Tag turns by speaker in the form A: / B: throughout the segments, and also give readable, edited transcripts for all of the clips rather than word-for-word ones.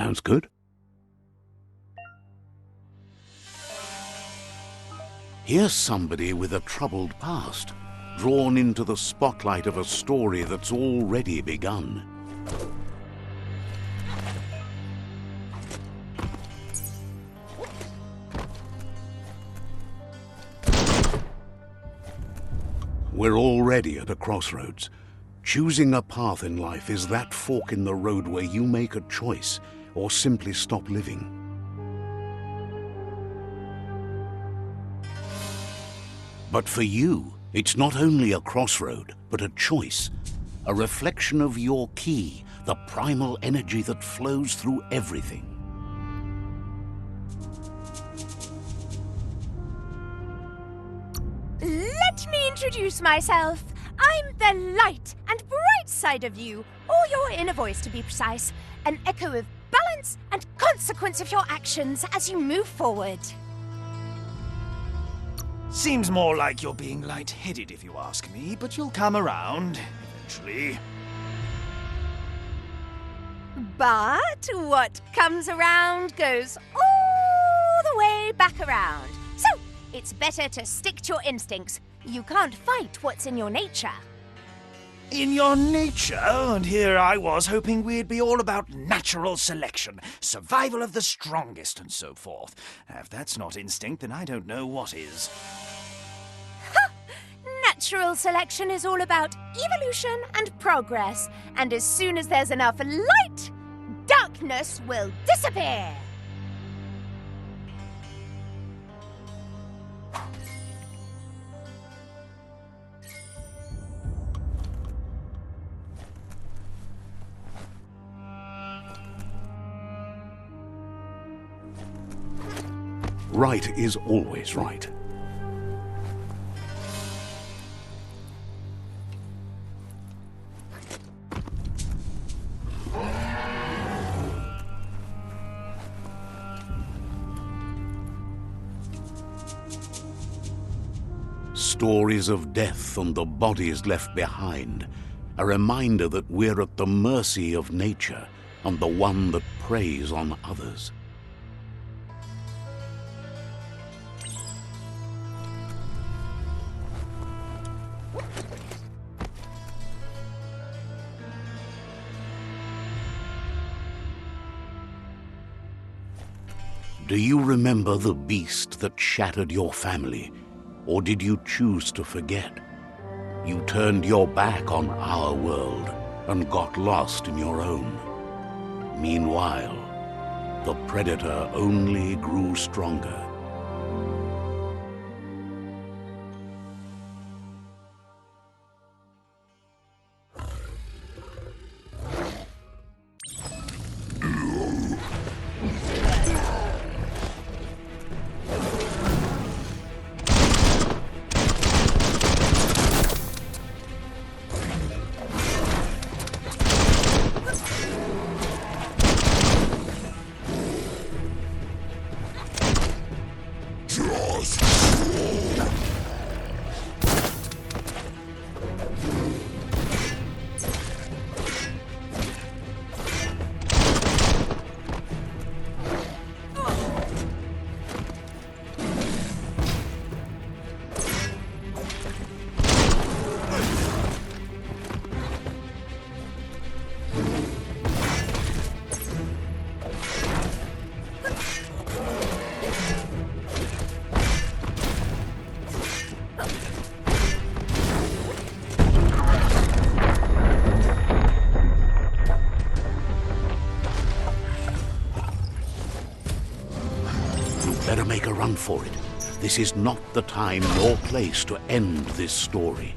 A: Sounds good. Here's somebody with a troubled past, drawn into the spotlight of a story that's already begun. We're already at a crossroads. Choosing a path in life is that fork in the road where you make a choice or simply stop living. But for you, it's not only a crossroad, but a choice, a reflection of your key, the primal energy that flows through everything.
B: Let me introduce myself. I'm the light and bright side of you, or your inner voice to be precise, an echo of balance and consequence of your actions as you move forward.
C: Seems more like you're being light-headed if you ask me, but you'll come around, eventually.
B: But what comes around goes all the way back around. So, it's better to stick to your instincts. You can't fight what's in your nature.
C: In your nature, and here I was hoping we'd be all about natural selection, survival of the strongest, and so forth. If that's not instinct, then I don't know what is.
B: Natural selection is all about evolution and progress, and as soon as there's enough light, darkness will disappear.
A: Right is always right. Stories of death and the bodies left behind, a reminder that we're at the mercy of nature and the one that preys on others. Do you remember the beast that shattered your family? Or did you choose to forget? You turned your back on our world and got lost in your own. Meanwhile, the predator only grew stronger. Better make a run for it. This is not the time nor place to end this story.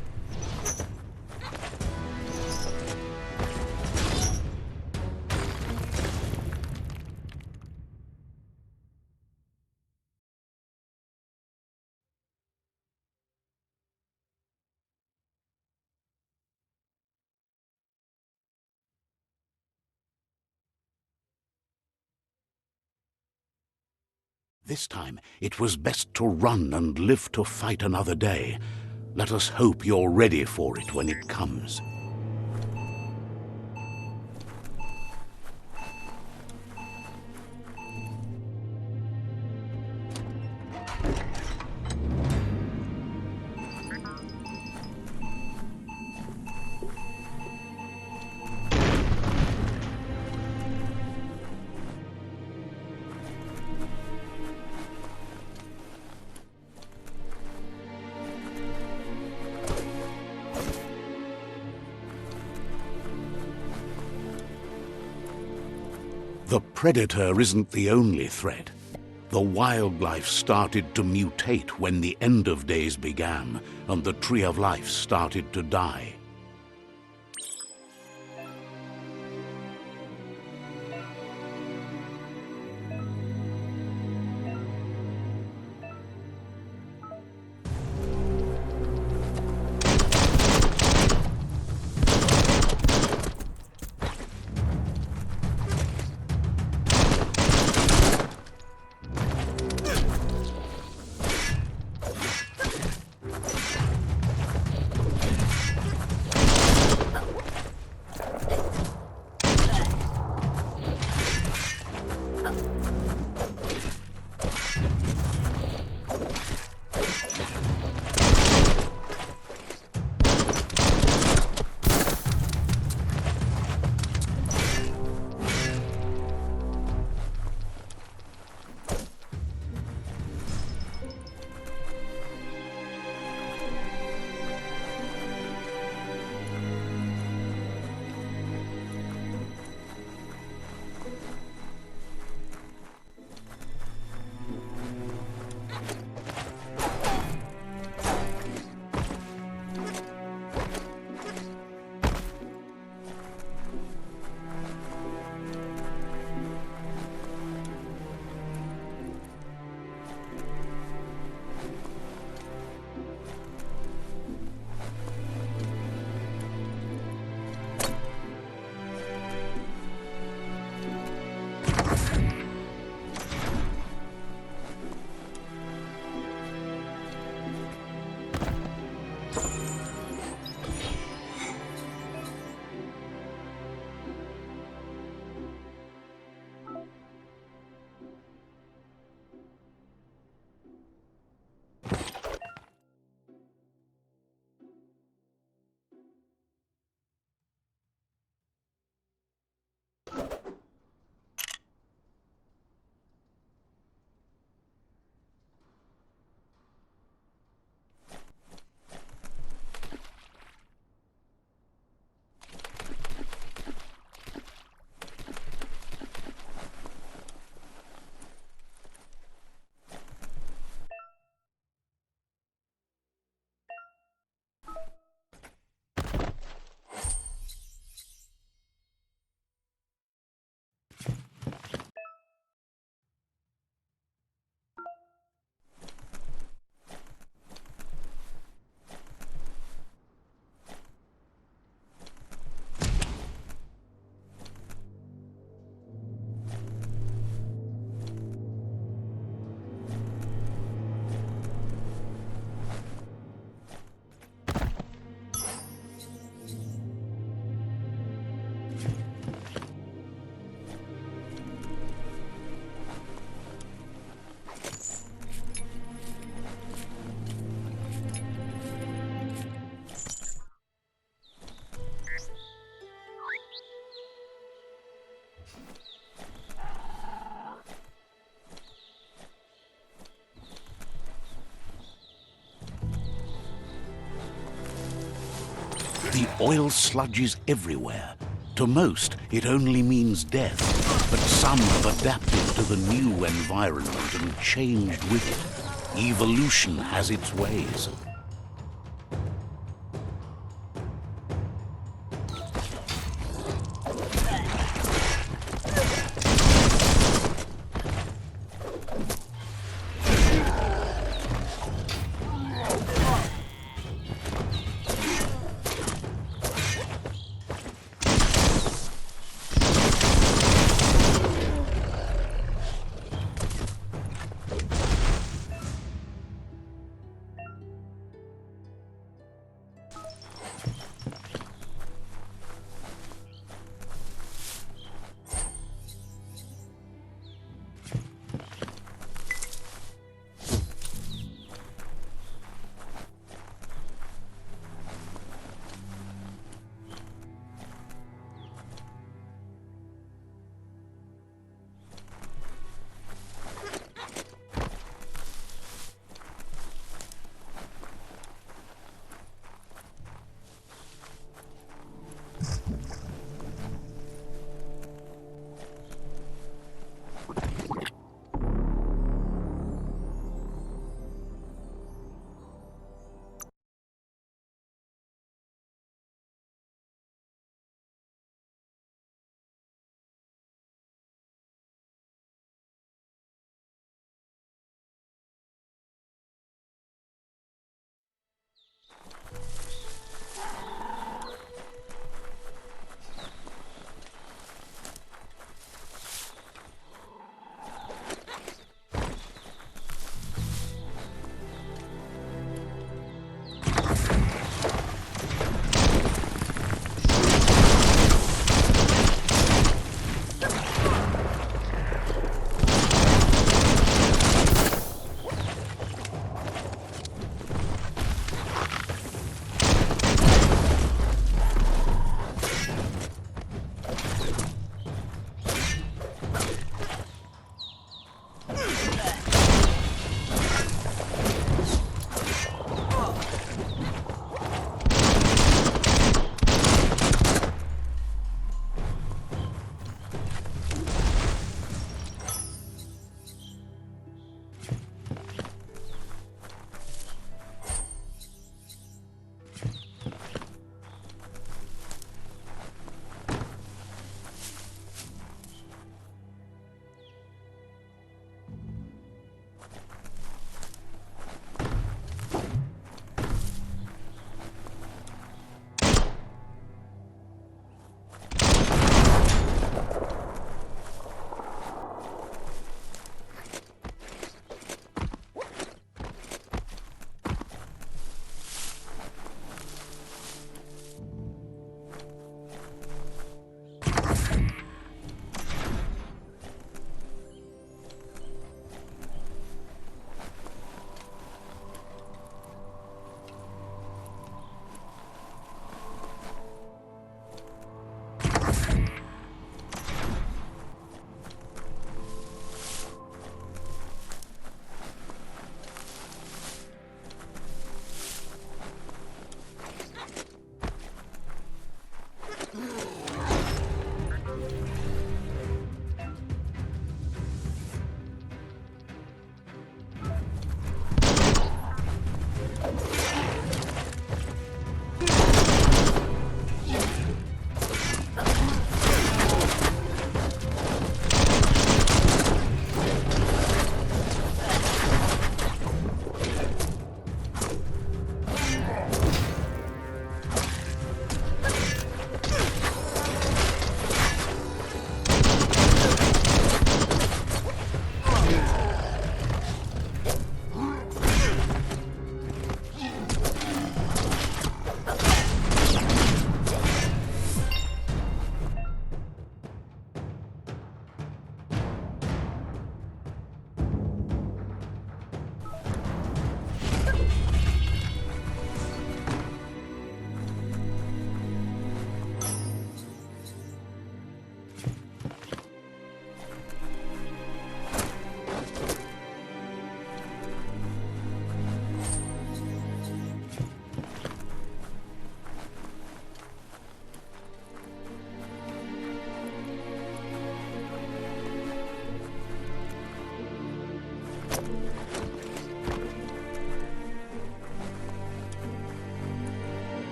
A: This time, it was best to run and live to fight another day. Let us hope you're ready for it when it comes. The predator isn't the only threat. The wildlife started to mutate when the end of days began, and the tree of life started to die. The oil sludge is everywhere. To most, it only means death, but some have adapted to the new environment and changed with it. Evolution has its ways.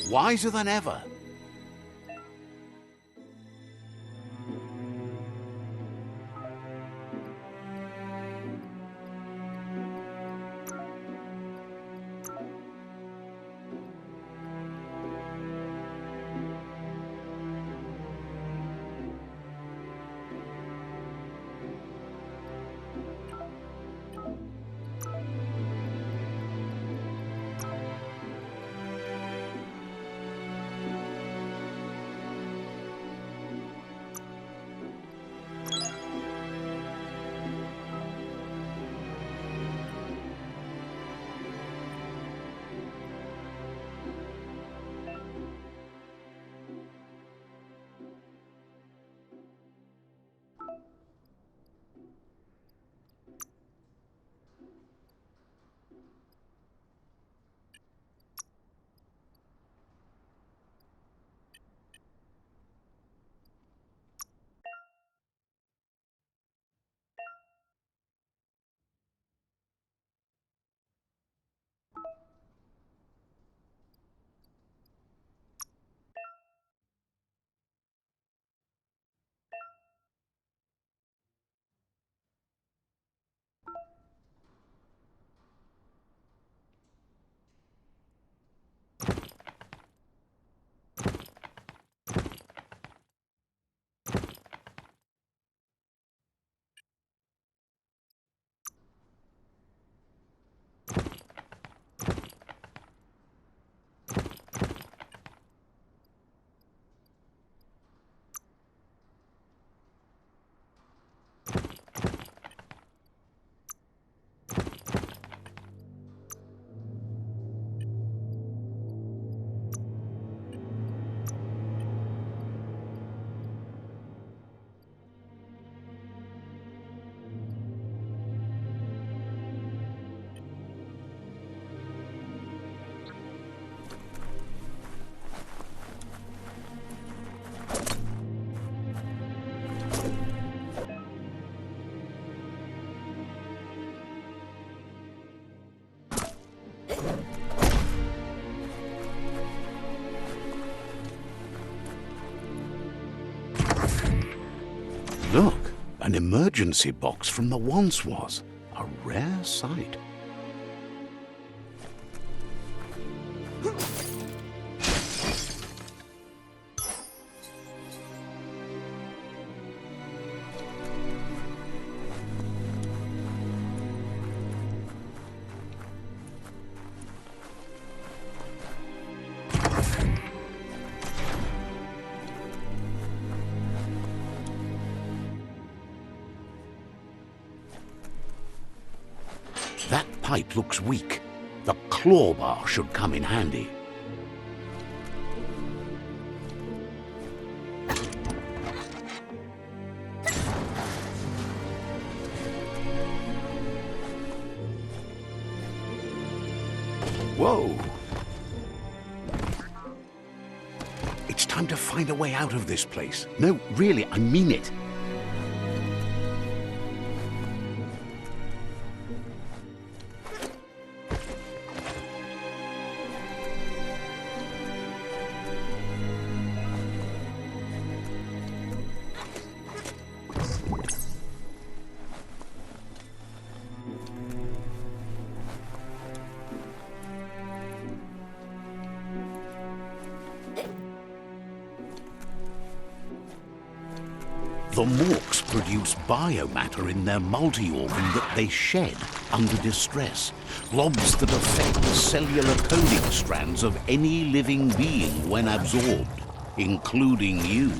A: wiser than ever. Look, an emergency box from the once was. A rare sight. That pipe looks weak. The claw bar should come in handy. Whoa! It's time to find a way out of this place. No, really, I mean it. The Morks produce biomatter in their multi-organ that they shed under distress. Blobs that affect the cellular coding strands of any living being when absorbed, including you.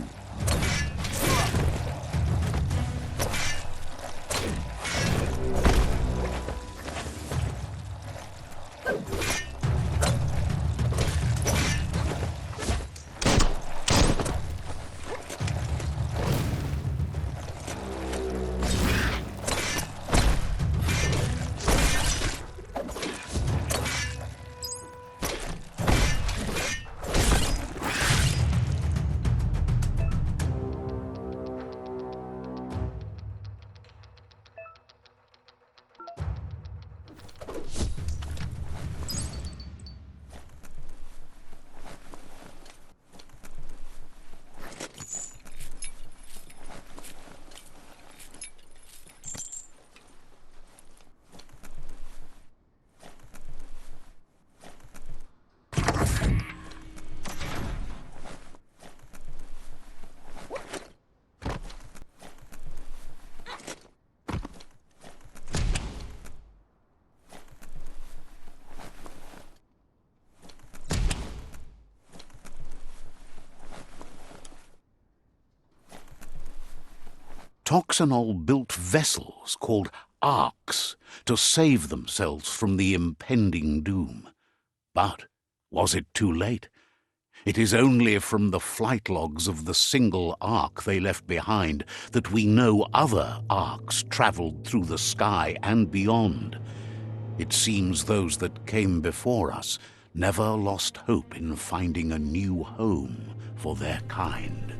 A: Toxanol built vessels called arks to save themselves from the impending doom. But was it too late? It is only from the flight logs of the single ark they left behind that we know other arks traveled through the sky and beyond. It seems those that came before us never lost hope in finding a new home for their kind.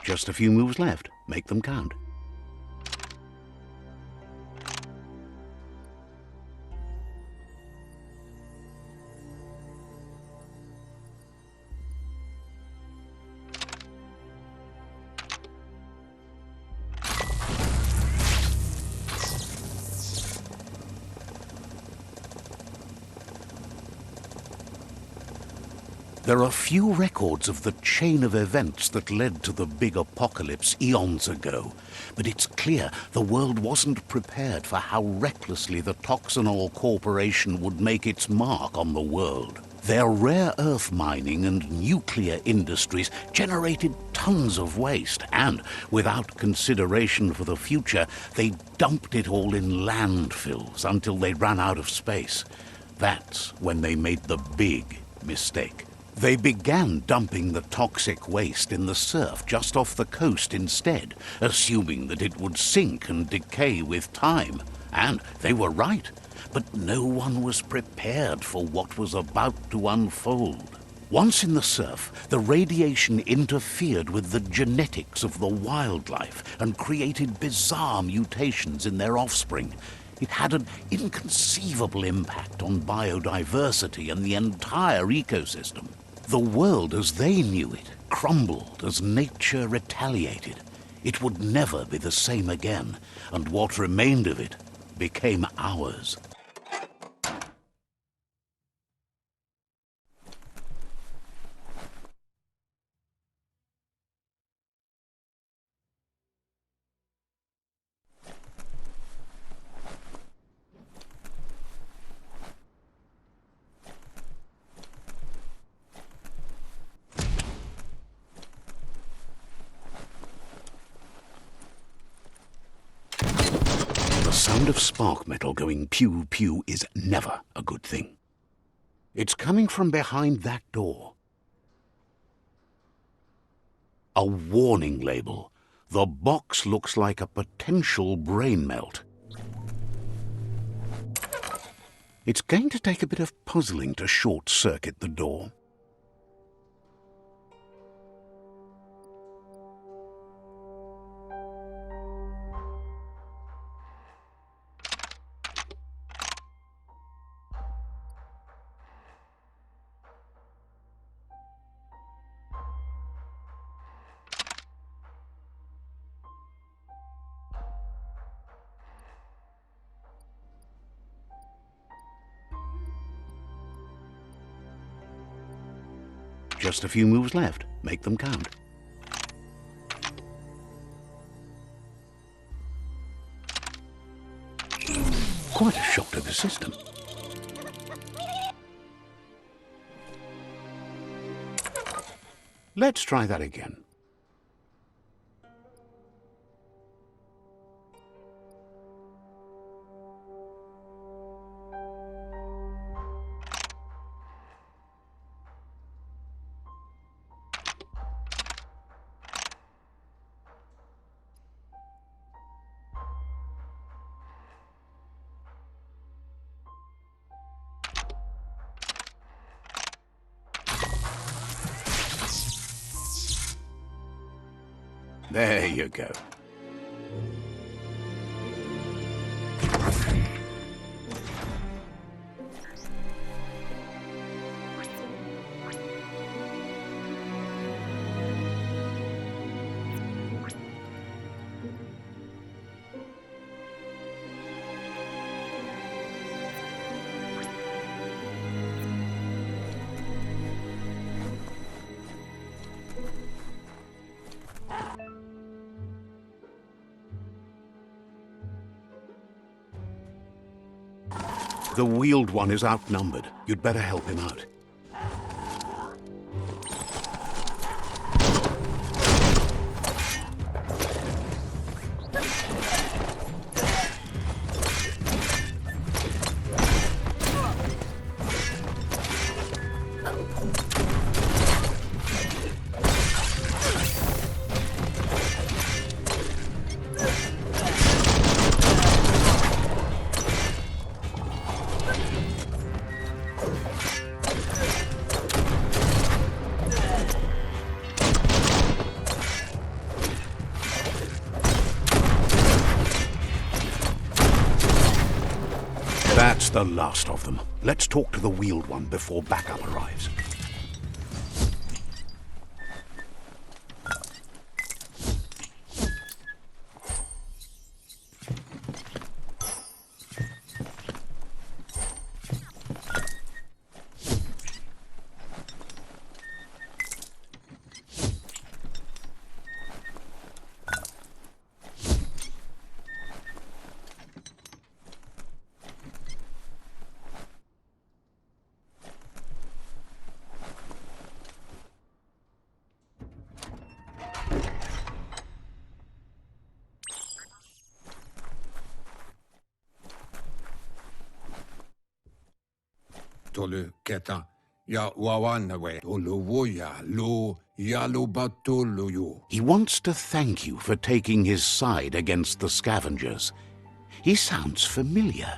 A: Just a few moves left. Make them count. There are few records of the chain of events that led to the big apocalypse eons ago, but it's clear the world wasn't prepared for how recklessly the Toxanol Corporation would make its mark on the world. Their rare earth mining and nuclear industries generated tons of waste, and without consideration for the future, they dumped it all in landfills until they ran out of space. That's when they made the big mistake. They began dumping the toxic waste in the surf just off the coast instead, assuming that it would sink and decay with time. And they were right, but no one was prepared for what was about to unfold. Once in the surf, the radiation interfered with the genetics of the wildlife and created bizarre mutations in their offspring. It had an inconceivable impact on biodiversity and the entire ecosystem. The world as they knew it crumbled as nature retaliated. It would never be the same again, and what remained of it became ours. The sound of spark metal going pew-pew is never a good thing. It's coming from behind that door. A warning label. The box looks like a potential brain melt. It's going to take a bit of puzzling to short-circuit the door. Just a few moves left. Make them count. Quite a shock to the system. Let's try that again. There you go. The wheeled one is outnumbered. You'd better help him out. That's the last of them. Let's talk to the wheeled one before backup arrives.
D: Tolu keta ya wawanwe tolu woya lo yalu batulu you.
A: He wants to thank you for taking his side against the scavengers. He sounds familiar.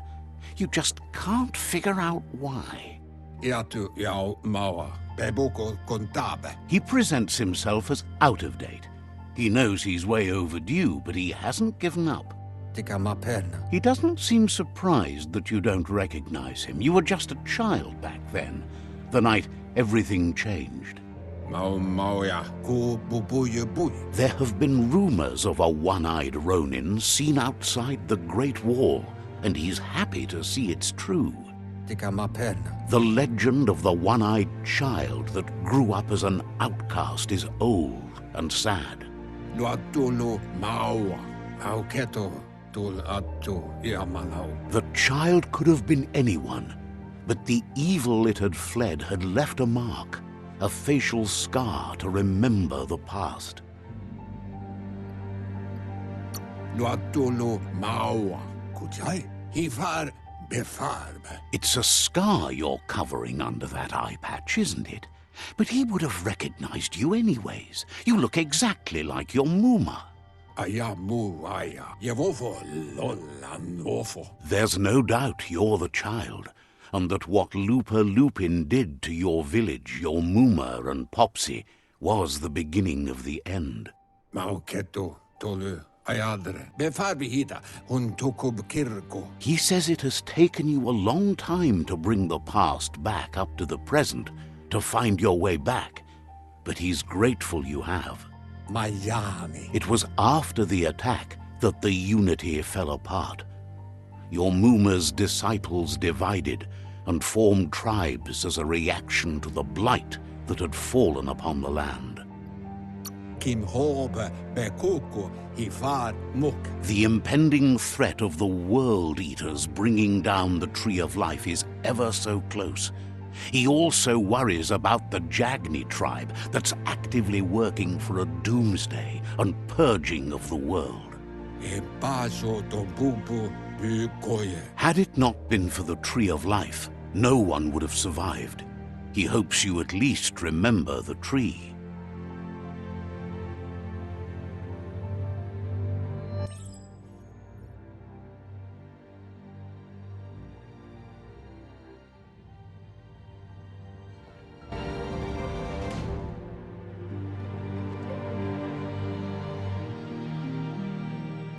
A: You just can't figure out why.
D: Yatu yao mawa beboko kontabe.
A: He presents himself as out of date. He knows he's way overdue, but he hasn't given up.
D: Tika maperna.
A: He doesn't seem surprised that you don't recognize him. You were just a child back then, the night everything changed.
D: Mauya ku bubuye bui.
A: There have been rumors of a one-eyed Ronin seen outside the Great Wall, and he's happy to see it's true.
D: Tika maperna.
A: The legend of the one-eyed child that grew up as an outcast is old and sad.
D: Luatulu maua. Auketo tul atu iamanau.
A: The child could have been anyone, but the evil it had fled had left a mark, a facial scar to remember the past.
D: Luatulu maua. Kujai. Hifar befarbe.
A: It's a scar you're covering under that eye patch, isn't it? But he would have recognized you anyways. You look exactly like your Muma.
D: Ayamu aya. Yevofo lolanofo.
A: There's no doubt you're the child, and that what Lupa Lupin did to your village, your Muma and Popsy, was the beginning of the end.
D: Mauketo tolu ayadre. Befarbihita un tukub kirko.
A: He says it has taken you a long time to bring the past back up to the present, to find your way back, but he's grateful you have.
D: Miami.
A: It was after the attack that the unity fell apart. Your Muma's disciples divided and formed tribes as a reaction to the blight that had fallen upon the land.
D: Kim hobe bekuku hifar muk.
A: The impending threat of the World Eaters bringing down the Tree of Life is ever so close. He also worries about the Jagni tribe that's actively working for a doomsday and purging of the world. Had it not been for the Tree of Life, no one would have survived. He hopes you at least remember the tree.